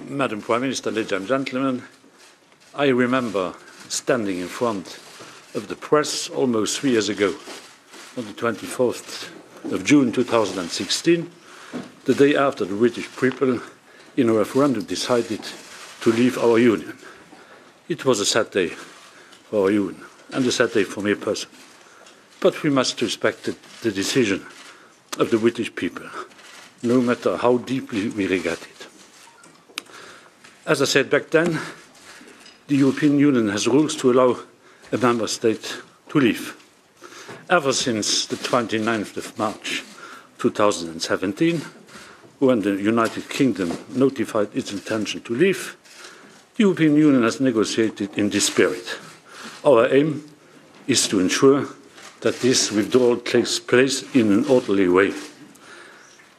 Madam Prime Minister, ladies and gentlemen, I remember standing in front of the press almost 3 years ago, on the 24th of June 2016, the day after the British people, in a referendum, decided to leave our union. It was a sad day for our union, and a sad day for me personally. But we must respect the decision of the British people, no matter how deeply we regret it. As I said back then, the European Union has rules to allow a member state to leave. Ever since the 29th of March 2017, when the United Kingdom notified its intention to leave, the European Union has negotiated in this spirit. Our aim is to ensure that this withdrawal takes place in an orderly way.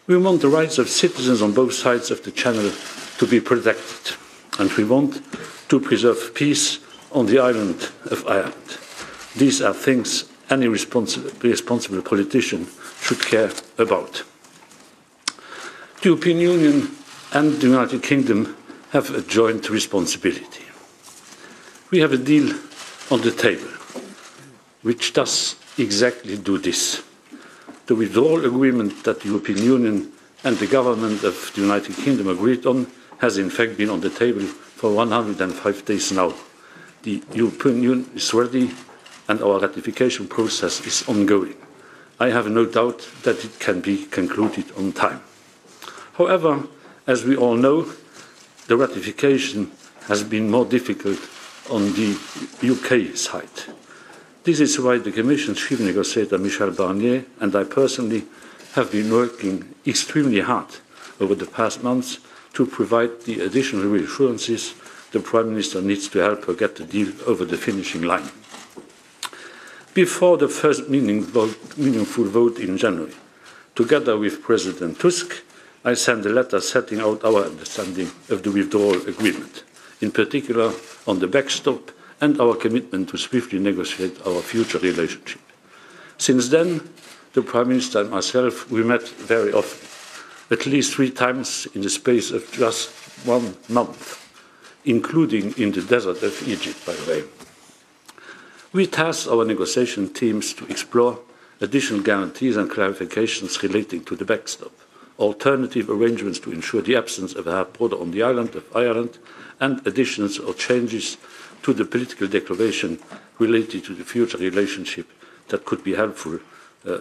We want the rights of citizens on both sides of the Channel to be protected, and we want to preserve peace on the island of Ireland. These are things any responsible politician should care about. The European Union and the United Kingdom have a joint responsibility. We have a deal on the table which does exactly do this. The withdrawal agreement that the European Union and the government of the United Kingdom agreed on has in fact been on the table for 105 days now. The European Union is ready and our ratification process is ongoing. I have no doubt that it can be concluded on time. However, as we all know, the ratification has been more difficult on the UK side. This is why the Commission's chief negotiator, Michel Barnier, and I personally have been working extremely hard over the past months to provide the additional reassurances the Prime Minister needs to help her get the deal over the finishing line. Before the first meaningful vote in January, together with President Tusk, I sent a letter setting out our understanding of the withdrawal agreement, in particular on the backstop and our commitment to swiftly negotiate our future relationship. Since then, the Prime Minister and myself, we met very often, at least 3 times in the space of just 1 month, including in the desert of Egypt, by the way. We tasked our negotiation teams to explore additional guarantees and clarifications relating to the backstop, alternative arrangements to ensure the absence of a hard border on the island of Ireland, and additions or changes to the political declaration related to the future relationship that could be helpful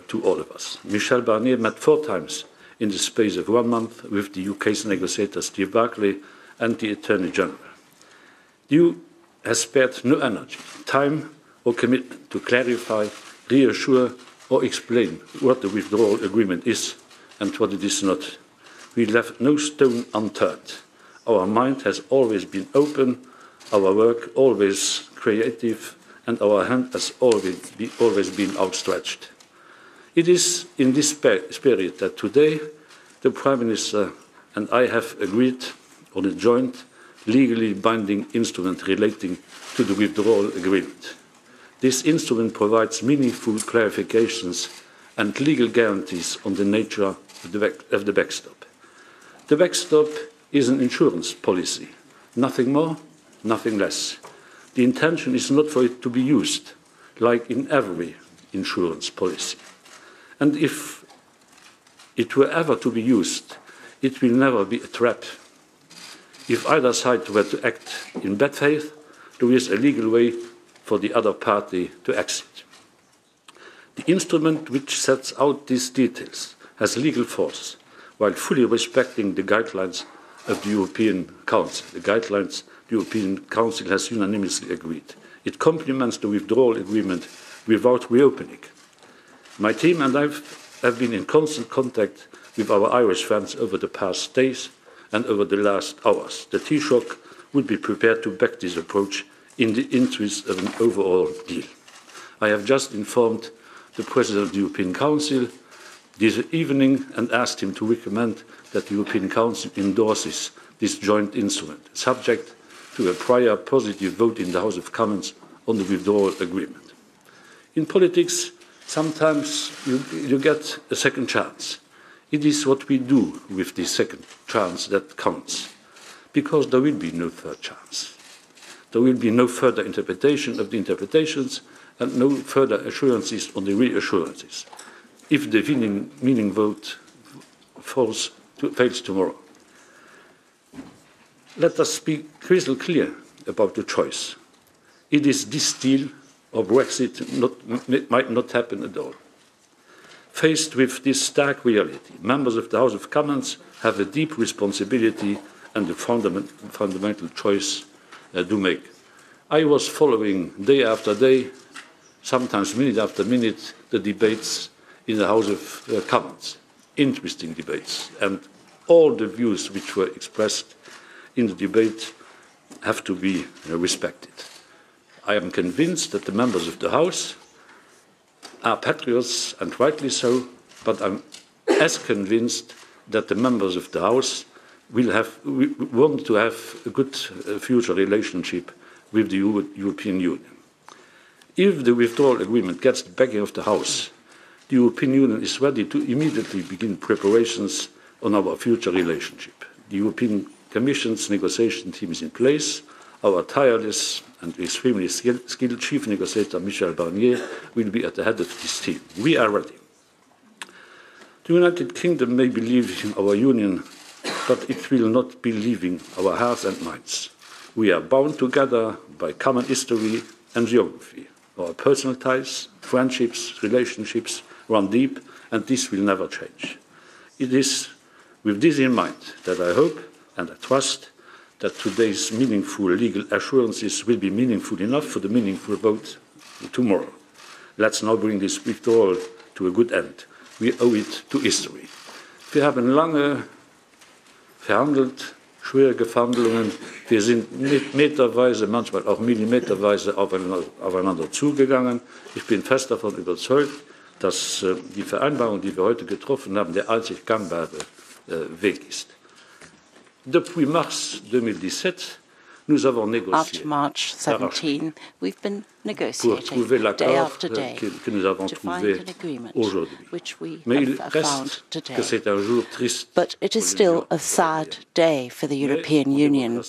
to all of us. Michel Barnier met 4 times in the space of 1 month with the UK's negotiator Steve Barclay and the Attorney General. The EU has spared no energy, time or commitment to clarify, reassure or explain what the withdrawal agreement is and what it is not. We left no stone unturned. Our mind has always been open, our work always creative, and our hand has always been outstretched. It is in this spirit that today the Prime Minister and I have agreed on a joint, legally binding instrument relating to the withdrawal agreement. This instrument provides meaningful clarifications and legal guarantees on the nature of the backstop. The backstop is an insurance policy, nothing more, nothing less. The intention is not for it to be used, like in every insurance policy. And if it were ever to be used, it will never be a trap. If either side were to act in bad faith, there is a legal way for the other party to exit. The instrument which sets out these details has legal force, while fully respecting the guidelines of the European Council, the guidelines the European Council has unanimously agreed. It complements the withdrawal agreement without reopening. My team and I have been in constant contact with our Irish friends over the past days and over the last hours. The Taoiseach would be prepared to back this approach in the interest of an overall deal. I have just informed the President of the European Council this evening and asked him to recommend that the European Council endorses this joint instrument, subject to a prior positive vote in the House of Commons on the withdrawal agreement. In politics, sometimes you get a second chance. It is what we do with this second chance that counts. because there will be no third chance. There will be no further interpretation of the interpretations and no further assurances on the reassurances if the winning vote fails tomorrow. Let us be crystal clear about the choice. It is this deal or Brexit might not happen at all. Faced with this stark reality, members of the House of Commons have a deep responsibility and a fundamental choice to make. I was following day after day, sometimes minute after minute, the debates in the House of Commons. Interesting debates, and all the views which were expressed in the debate have to be respected. I am convinced that the members of the House are patriots, and rightly so, but I'm as convinced that the members of the House want to have a good future relationship with the European Union. If the withdrawal agreement gets the backing of the House, the European Union is ready to immediately begin preparations on our future relationship. The European Commission's negotiation team is in place. Our tireless and extremely skilled chief negotiator, Michel Barnier, will be at the head of this team. We are ready. The United Kingdom may be leaving our union, but it will not be leaving our hearts and minds. We are bound together by common history and geography. Our personal ties, friendships, relationships run deep, and this will never change. It is with this in mind that I hope and I trust that today's meaningful legal assurances will be meaningful enough for the meaningful vote tomorrow. Let's now bring this withdrawal to a good end. We owe it to history. Wir haben lange verhandelt, schwierige Verhandlungen. Wir sind meterweise, manchmal auch millimeterweise aufeinander zugegangen. Ich bin fest davon überzeugt, dass die Vereinbarung, die wir heute getroffen haben, der einzig gangbare Weg ist. Depuis mars 2017, nous avons négocié. After March 17, we've been negotiating day after day to find an agreement, which we have found today. But it is still a sad day for the European Union.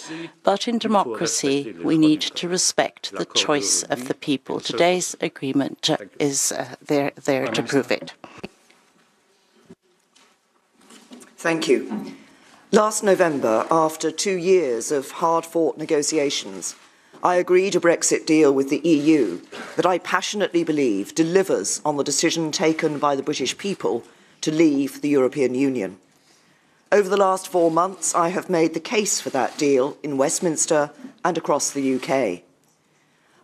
But in democracy, we need to respect the choice of the people. Today's agreement is there to prove it. Thank you. Last November, after 2 years of hard-fought negotiations, I agreed a Brexit deal with the EU that I passionately believe delivers on the decision taken by the British people to leave the European Union. Over the last 4 months, I have made the case for that deal in Westminster and across the UK.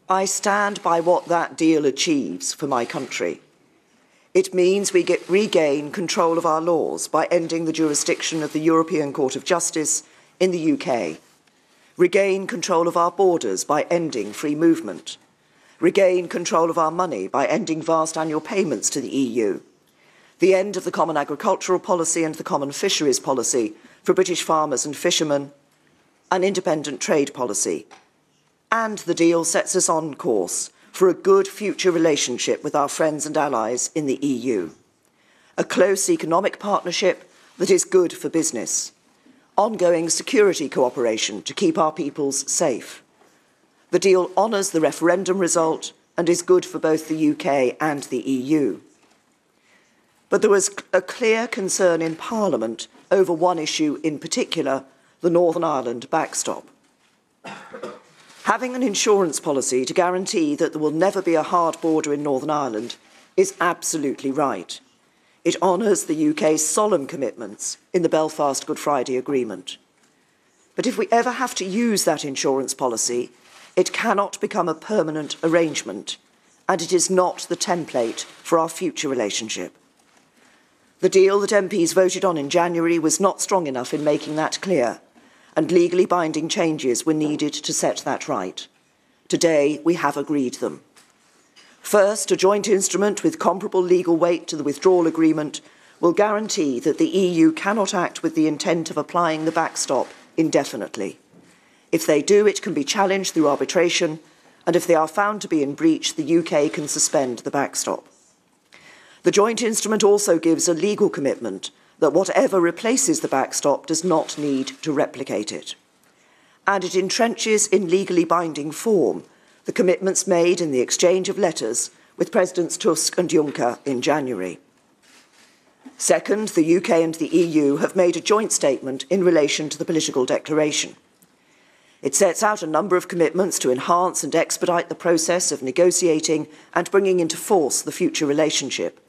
I stand by what that deal achieves for my country. It means we regain control of our laws by ending the jurisdiction of the European Court of Justice in the UK, regain control of our borders by ending free movement, regain control of our money by ending vast annual payments to the EU, the end of the common agricultural policy and the common fisheries policy for British farmers and fishermen, an independent trade policy, and the deal sets us on course for a good future relationship with our friends and allies in the EU. A close economic partnership that is good for business. Ongoing security cooperation to keep our peoples safe. The deal honours the referendum result and is good for both the UK and the EU. But there was a clear concern in Parliament over one issue in particular, the Northern Ireland backstop. Having an insurance policy to guarantee that there will never be a hard border in Northern Ireland is absolutely right. It honours the UK's solemn commitments in the Belfast Good Friday Agreement. But if we ever have to use that insurance policy, it cannot become a permanent arrangement, and it is not the template for our future relationship. The deal that MPs voted on in January was not strong enough in making that clear, and legally binding changes were needed to set that right. Today, we have agreed them. First, a joint instrument with comparable legal weight to the withdrawal agreement will guarantee that the EU cannot act with the intent of applying the backstop indefinitely. If they do, it can be challenged through arbitration, and if they are found to be in breach, the UK can suspend the backstop. The joint instrument also gives a legal commitment that whatever replaces the backstop does not need to replicate it. and it entrenches in legally binding form the commitments made in the exchange of letters with Presidents Tusk and Juncker in January. Second, the UK and the EU have made a joint statement in relation to the political declaration. It sets out a number of commitments to enhance and expedite the process of negotiating and bringing into force the future relationship.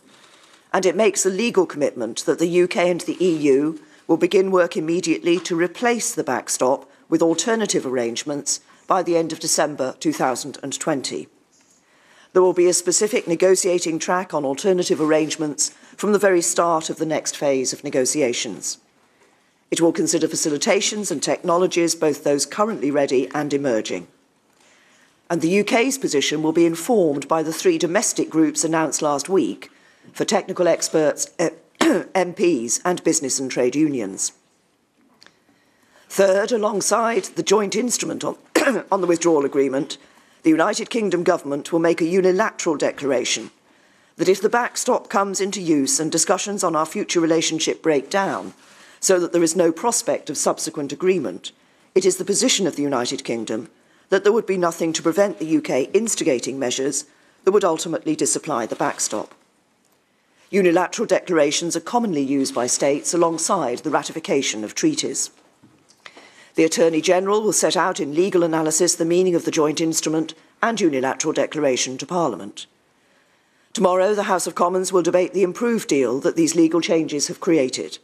And it makes a legal commitment that the UK and the EU will begin work immediately to replace the backstop with alternative arrangements by the end of December 2020. There will be a specific negotiating track on alternative arrangements from the very start of the next phase of negotiations. It will consider facilitations and technologies, both those currently ready and emerging. And the UK's position will be informed by the 3 domestic groups announced last week for technical experts, MPs and business and trade unions. Third, alongside the joint instrument on the withdrawal agreement, the United Kingdom government will make a unilateral declaration that if the backstop comes into use and discussions on our future relationship break down, so that there is no prospect of subsequent agreement, it is the position of the United Kingdom that there would be nothing to prevent the UK instigating measures that would ultimately disapply the backstop. Unilateral declarations are commonly used by states alongside the ratification of treaties. The Attorney-General will set out in legal analysis the meaning of the joint instrument and unilateral declaration to Parliament. Tomorrow, the House of Commons will debate the improved deal that these legal changes have created.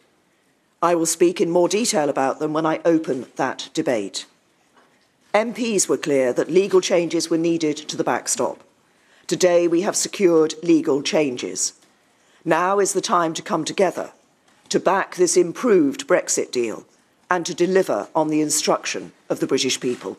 I will speak in more detail about them when I open that debate. MPs were clear that legal changes were needed to the backstop. Today, we have secured legal changes. Now is the time to come together, to back this improved Brexit deal, and to deliver on the instruction of the British people.